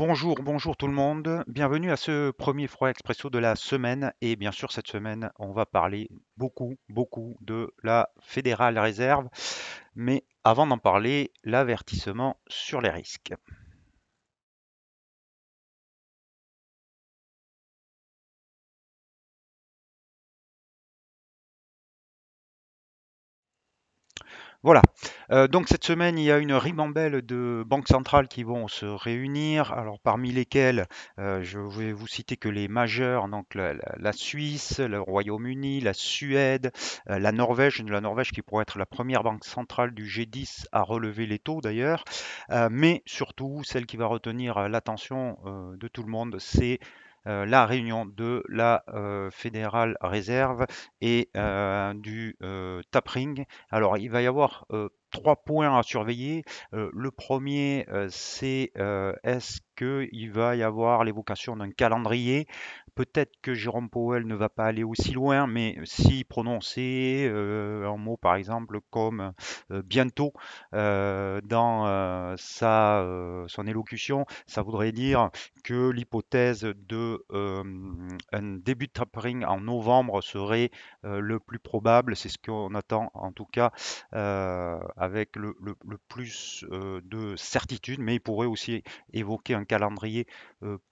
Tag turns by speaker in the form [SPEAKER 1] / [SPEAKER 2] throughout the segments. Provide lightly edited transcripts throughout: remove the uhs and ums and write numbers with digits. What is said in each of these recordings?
[SPEAKER 1] Bonjour, bonjour tout le monde. Bienvenue à ce premier Froid Expresso de la semaine. Et bien sûr, cette semaine, on va parler beaucoup de la Fédérale Réserve. Mais avant d'en parler, l'avertissement sur les risques. Voilà. Donc cette semaine, il y a une ribambelle de banques centrales qui vont se réunir. Alors parmi lesquelles, je vais vous citer que les majeures, donc la Suisse, le Royaume-Uni, la Suède, la Norvège qui pourrait être la première banque centrale du G10 à relever les taux d'ailleurs. Mais surtout, celle qui va retenir l'attention de tout le monde, c'est la réunion de la Fédérale Réserve et du tapering. Alors, il va y avoir trois points à surveiller. Le premier, c'est est-ce qu'il va y avoir l'évocation d'un calendrier? Peut-être que Jérôme Powell ne va pas aller aussi loin, mais s'il prononçait un mot, par exemple, comme bientôt dans son élocution, ça voudrait dire que l'hypothèse de un début de tapering en novembre serait le plus probable. C'est ce qu'on attend en tout cas avec le plus de certitude, mais il pourrait aussi évoquer un calendrier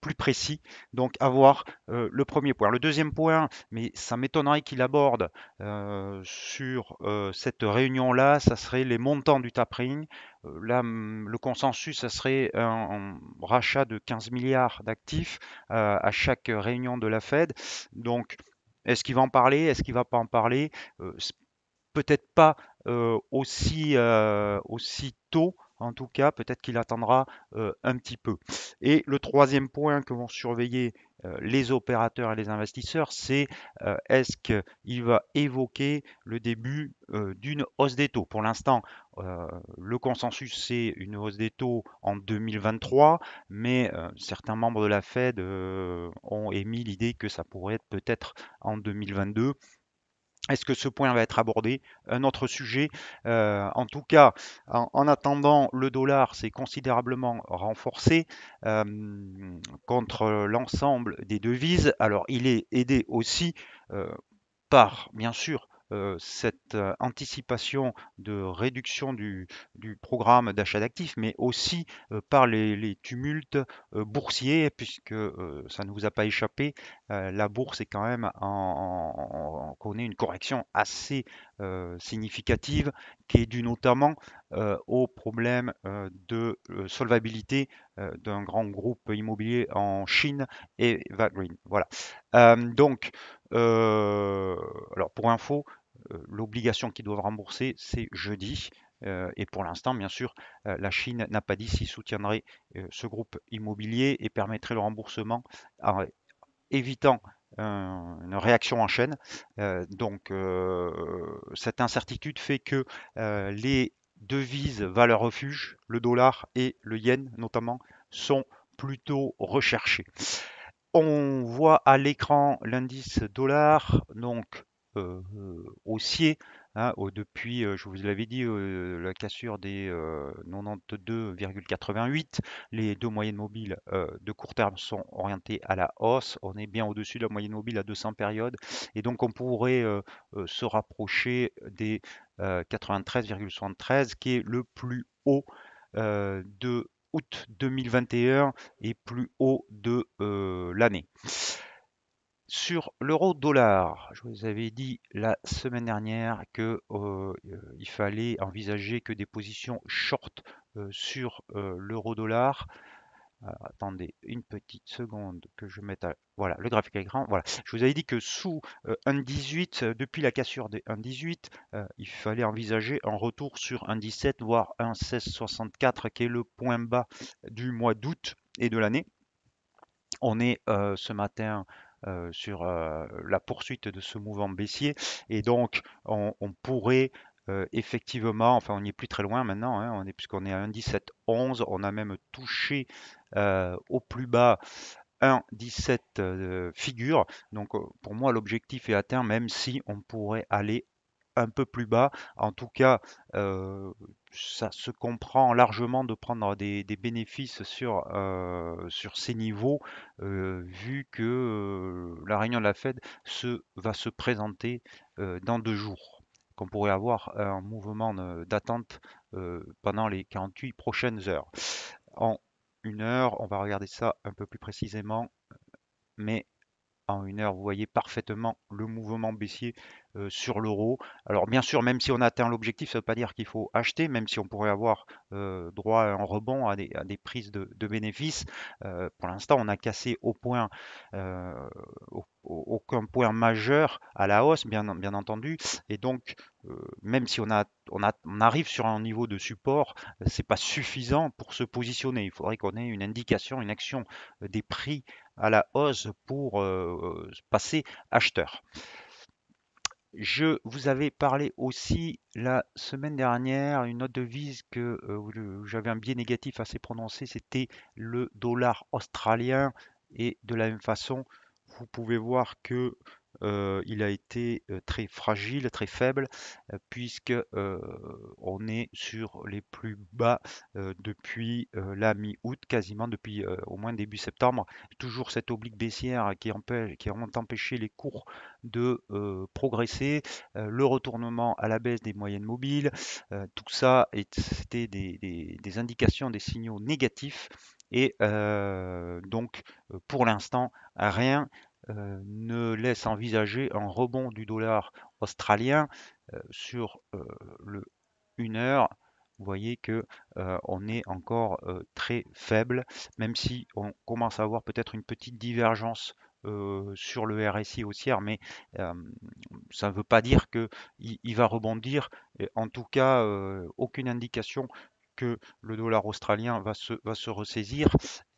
[SPEAKER 1] plus précis. Donc, à voir le premier point. Le deuxième point, mais ça m'étonnerait qu'il aborde sur cette réunion-là, ça serait les montants du tapering. Là, le consensus, ça serait un rachat de 15 milliards d'actifs à chaque réunion de la Fed. Donc, est-ce qu'il va en parler? Est-ce qu'il va pas en parler? Peut-être pas aussi tôt, en tout cas, peut-être qu'il attendra un petit peu. Et le troisième point que vont surveiller les opérateurs et les investisseurs, c'est est-ce qu'il va évoquer le début d'une hausse des taux. Pour l'instant, le consensus, c'est une hausse des taux en 2023, mais certains membres de la Fed ont émis l'idée que ça pourrait être peut-être en 2022. Est-ce que ce point va être abordé? Un autre sujet. En tout cas, en attendant, le dollar s'est considérablement renforcé euh, contre l'ensemble des devises. Alors, il est aidé aussi euh, par, bien sûr, cette anticipation de réduction du programme d'achat d'actifs, mais aussi par les tumultes boursiers, puisque ça ne vous a pas échappé, la bourse est quand même connaît une correction assez significative, qui est due notamment au problème de solvabilité d'un grand groupe immobilier en Chine et Evergreen. Voilà. Donc, euh, alors pour info, l'obligation qu'ils doivent rembourser, c'est jeudi. Et pour l'instant, bien sûr, la Chine n'a pas dit s'il soutiendrait ce groupe immobilier et permettrait le remboursement en évitant une réaction en chaîne. Cette incertitude fait que les devises valeurs refuge, le dollar et le yen notamment, sont plutôt recherchés. On voit à l'écran l'indice dollar, donc haussier, hein, depuis, je vous l'avais dit, la cassure des 92,88. Les deux moyennes mobiles de court terme sont orientées à la hausse. On est bien au-dessus de la moyenne mobile à 200 périodes. Et donc, on pourrait se rapprocher des 93,73, qui est le plus haut de août 2021 et plus haut de l'année. Sur l'euro-dollar, je vous avais dit la semaine dernière que il fallait envisager que des positions short sur l'euro-dollar. Attendez une petite seconde que je mette voilà, le graphique à l'écran. Voilà. Je vous avais dit que sous 1,18, depuis la cassure des 1,18, il fallait envisager un retour sur 1,17, voire 1,1664, qui est le point bas du mois d'août et de l'année. On est ce matin sur la poursuite de ce mouvement baissier et donc on pourrait effectivement, enfin on n'y est plus très loin maintenant, hein, puisqu'on est à 1,1711, on a même touché au plus bas 1,17 figure. Donc pour moi l'objectif est atteint, même si on pourrait aller un peu plus bas. En tout cas, ça se comprend largement de prendre des bénéfices sur ces niveaux, vu que la réunion de la Fed va se présenter dans 2 jours, qu'on pourrait avoir un mouvement d'attente pendant les 48 prochaines heures. En 1 heure, on va regarder ça un peu plus précisément, mais en 1 heure, vous voyez parfaitement le mouvement baissier sur l'euro. Alors bien sûr, même si on atteint l'objectif, ça ne veut pas dire qu'il faut acheter, même si on pourrait avoir droit à un rebond, à des prises de bénéfices. Pour l'instant, on a cassé euh, aucun point majeur à la hausse, bien entendu. Et donc, même si on arrive sur un niveau de support, c'est pas suffisant pour se positionner. Il faudrait qu'on ait une indication, une action des prix à la hausse pour passer acheteur. Je vous avais parlé aussi la semaine dernière, une autre devise où j'avais un biais négatif assez prononcé, c'était le dollar australien. Et de la même façon, vous pouvez voir que il a été très fragile, très faible, puisque on est sur les plus bas depuis la mi-août, quasiment depuis au moins début septembre. Toujours cette oblique baissière qui ont empêché les cours de progresser, le retournement à la baisse des moyennes mobiles, tout ça, c'était des indications, des signaux négatifs. Et donc, pour l'instant, rien ne laisse envisager un rebond du dollar australien sur le 1 heure. Vous voyez que on est encore très faible, même si on commence à avoir peut-être une petite divergence sur le RSI haussière, mais euh, ça ne veut pas dire qu'il va rebondir. Et en tout cas, aucune indication que le dollar australien va se ressaisir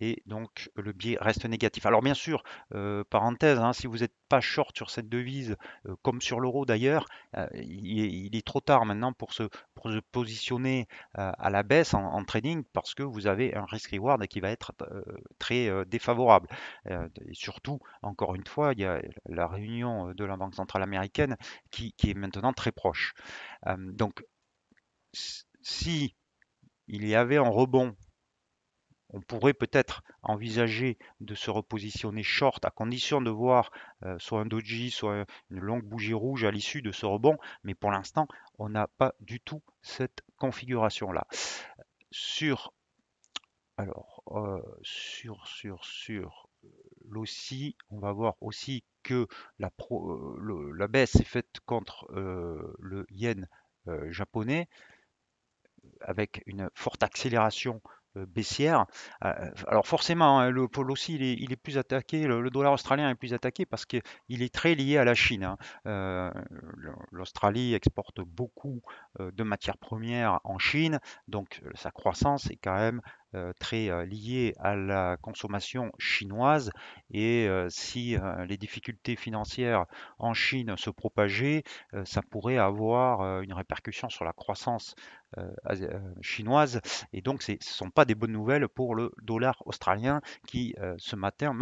[SPEAKER 1] et donc le biais reste négatif. Alors bien sûr, parenthèse, hein, si vous n'êtes pas short sur cette devise, comme sur l'euro d'ailleurs, il est trop tard maintenant pour se positionner à la baisse en trading parce que vous avez un risk-reward qui va être très défavorable. Et surtout, encore une fois, il y a la réunion de la Banque centrale américaine qui est maintenant très proche. Donc, si il y avait un rebond, on pourrait peut-être envisager de se repositionner short à condition de voir soit un doji, soit une longue bougie rouge à l'issue de ce rebond. Mais pour l'instant, on n'a pas du tout cette configuration-là. Sur, alors, sur l'OSI, on va voir aussi que la baisse est faite contre le yen japonais avec une forte accélération baissière. Alors forcément, hein, le pôle aussi, il est plus attaqué, le dollar australien est plus attaqué parce qu'il est très lié à la Chine, hein. Euh, L'Australie exporte beaucoup de matières premières en Chine, donc sa croissance est quand même très liée à la consommation chinoise. Et si les difficultés financières en Chine se propageaient, ça pourrait avoir une répercussion sur la croissance chinoise. Et donc, ce ne sont pas des bonnes nouvelles pour le dollar australien qui, ce matin,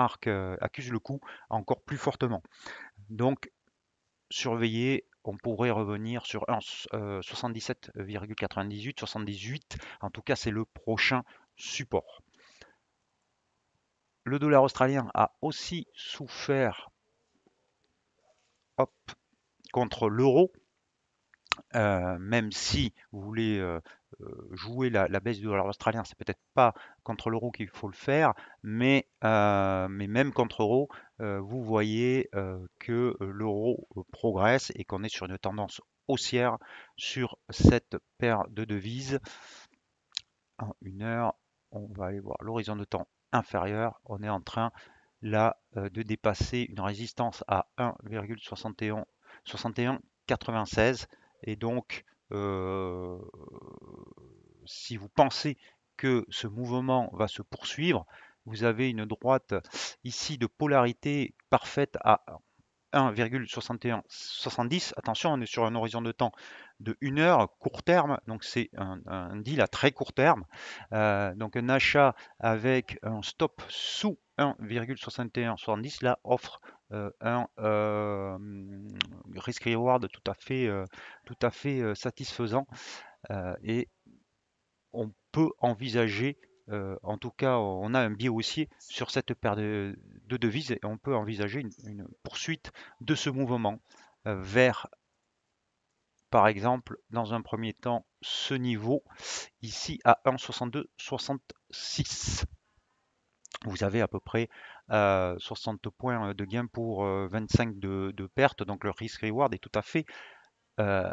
[SPEAKER 1] accuse le coup encore plus fortement. Donc, surveillez, on pourrait revenir sur 77,98, 78. En tout cas, c'est le prochain support. Le dollar australien a aussi souffert, hop, contre l'euro. Même si vous voulez jouer la baisse du dollar australien, c'est peut-être pas contre l'euro qu'il faut le faire, mais même contre euro, vous voyez que l'euro progresse et qu'on est sur une tendance haussière sur cette paire de devises. En 1 heure, on va aller voir l'horizon de temps inférieur. On est en train là de dépasser une résistance à 1,6196 et donc si vous pensez que ce mouvement va se poursuivre, vous avez une droite ici de polarité parfaite à 1,6170. Attention, on est sur un horizon de temps de 1 heure, court terme, donc c'est un deal à très court terme. Donc un achat avec un stop sous 1,6170 là offre un risk reward tout à fait satisfaisant et on peut envisager, en tout cas, on a un biais haussier sur cette paire de devises et on peut envisager une poursuite de ce mouvement vers, par exemple, dans un premier temps, ce niveau ici à 1,6266. Vous avez à peu près 60 points de gain pour 25 de perte, donc le risk reward est tout à fait euh,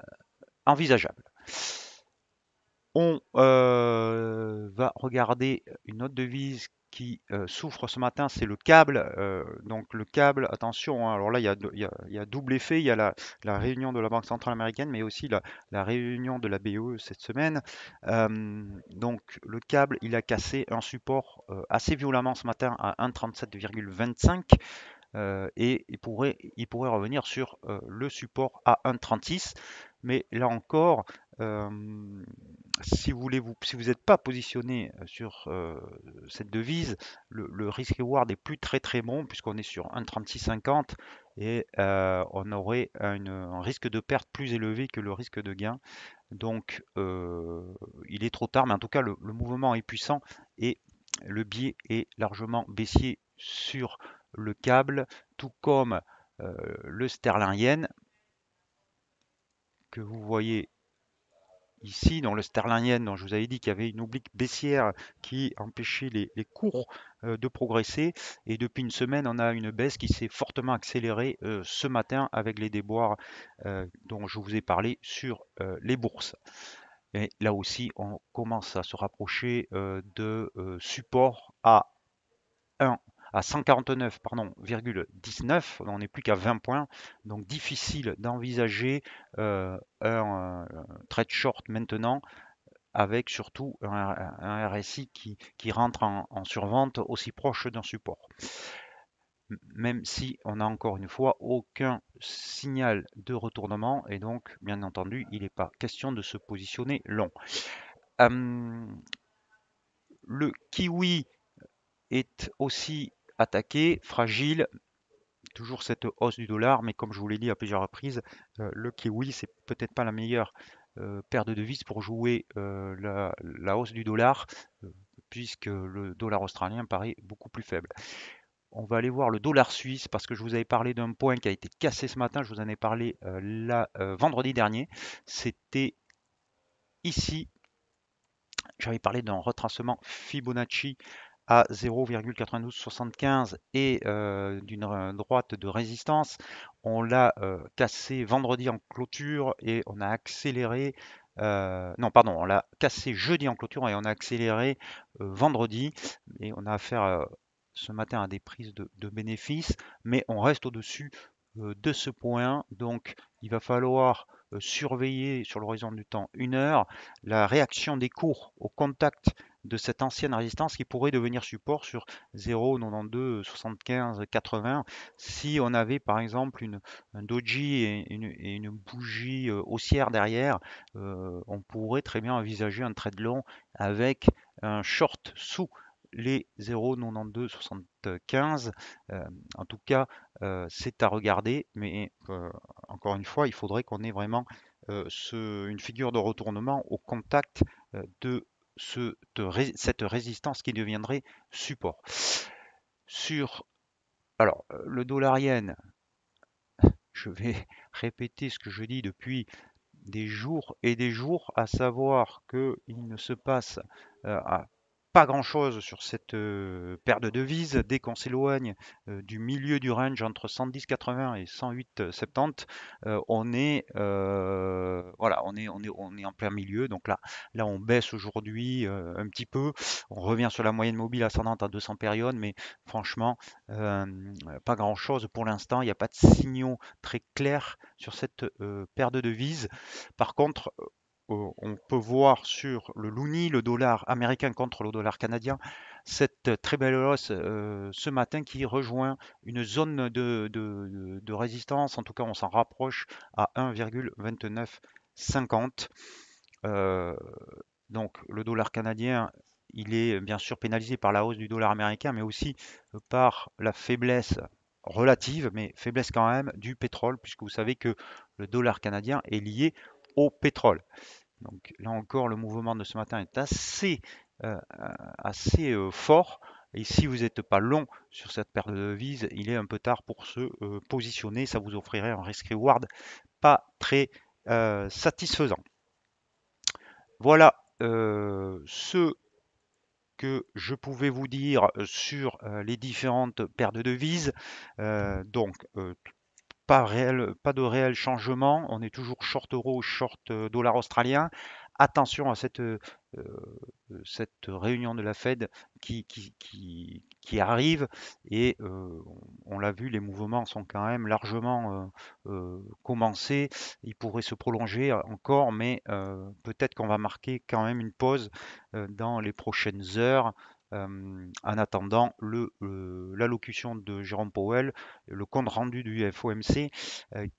[SPEAKER 1] envisageable. On va regarder une autre devise qui souffre ce matin, c'est le câble. Donc le câble, attention, hein, alors là il y a double effet, il y a la réunion de la Banque centrale américaine, mais aussi la réunion de la BOE cette semaine. Donc le câble, il a cassé un support assez violemment ce matin à 1,37,25 et il pourrait revenir sur le support à 1,36. Mais là encore, euh, si vous n'êtes pas positionné sur cette devise, le risk reward est plus très bon puisqu'on est sur 1,3650 et on aurait un risque de perte plus élevé que le risque de gain. Donc il est trop tard, mais en tout cas le mouvement est puissant et le biais est largement baissier sur le câble, tout comme le sterling yen que vous voyez ici, dans le sterling yen, dont je vous avais dit qu'il y avait une oblique baissière qui empêchait les cours de progresser. Et depuis une semaine, on a une baisse qui s'est fortement accélérée ce matin avec les déboires dont je vous ai parlé sur les bourses. Et là aussi, on commence à se rapprocher de support à 149, pardon, 19, on n'est plus qu'à 20 points, donc difficile d'envisager un trade short maintenant, avec surtout un RSI qui rentre en survente aussi proche d'un support. Même si on n'a encore une fois aucun signal de retournement, et donc bien entendu, il n'est pas question de se positionner long. Le kiwi est aussi attaqué, fragile, toujours cette hausse du dollar, mais comme je vous l'ai dit à plusieurs reprises, le kiwi, c'est peut-être pas la meilleure paire de devises pour jouer la hausse du dollar, euh, puisque le dollar australien paraît beaucoup plus faible. On va aller voir le dollar suisse parce que je vous avais parlé d'un point qui a été cassé ce matin, je vous en ai parlé vendredi dernier. C'était ici, j'avais parlé d'un retracement Fibonacci à 0,9275 et d'une droite de résistance. On l'a cassé vendredi en clôture et on a accéléré. Non, pardon, on l'a cassé jeudi en clôture et on a accéléré vendredi. Et on a affaire ce matin à des prises de bénéfices, mais on reste au-dessus de ce point. Donc, il va falloir surveiller sur l'horizon du temps 1 heure la réaction des cours au contact de cette ancienne résistance qui pourrait devenir support sur 0,92, 75, 80 si on avait par exemple un doji et une bougie haussière derrière, on pourrait très bien envisager un trade long avec un short sous les 0,92, 75. En tout cas, c'est à regarder, mais encore une fois, il faudrait qu'on ait vraiment une figure de retournement au contact de cette résistance qui deviendrait support. Sur le dollar yen, je vais répéter ce que je dis depuis des jours et des jours, à savoir qu'il ne se passe pas grand-chose sur cette paire de devises. Dès qu'on s'éloigne du milieu du range entre 110,80 et 108,70, on est voilà, on est en plein milieu. Donc là on baisse aujourd'hui un petit peu. On revient sur la moyenne mobile ascendante à 200 périodes, mais franchement, euh, pas grand-chose pour l'instant. Il n'y a pas de signaux très clairs sur cette paire de devises. Par contre, on peut voir sur le loonie, le dollar américain contre le dollar canadien, cette très belle hausse ce matin qui rejoint une zone de résistance. En tout cas, on s'en rapproche à 1,2950. Euh, donc le dollar canadien, il est bien sûr pénalisé par la hausse du dollar américain, mais aussi par la faiblesse relative, mais faiblesse quand même du pétrole, puisque vous savez que le dollar canadien est lié au pétrole. Donc là encore, le mouvement de ce matin est assez fort. Et si vous n'êtes pas long sur cette paire de devises, il est un peu tard pour se positionner. Ça vous offrirait un risk-reward pas très satisfaisant. Voilà ce que je pouvais vous dire sur les différentes paires de devises. Pas de réel changement. On est toujours short euro, short dollar australien. Attention à cette réunion de la Fed qui arrive et on l'a vu, les mouvements sont quand même largement commencés. Ils pourraient se prolonger encore, mais peut-être qu'on va marquer quand même une pause dans les prochaines heures. En attendant l'allocution de Jérôme Powell, le compte rendu du FOMC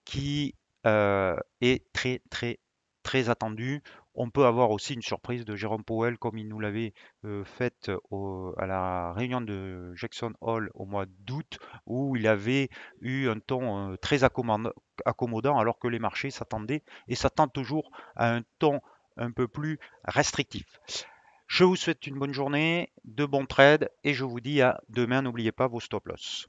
[SPEAKER 1] qui est très très très attendu. On peut avoir aussi une surprise de Jérôme Powell comme il nous l'avait faite à la réunion de Jackson Hole au mois d'août où il avait eu un ton très accommodant alors que les marchés s'attendaient et s'attendent toujours à un ton un peu plus restrictif. Je vous souhaite une bonne journée, de bons trades et je vous dis à demain. N'oubliez pas vos stop loss.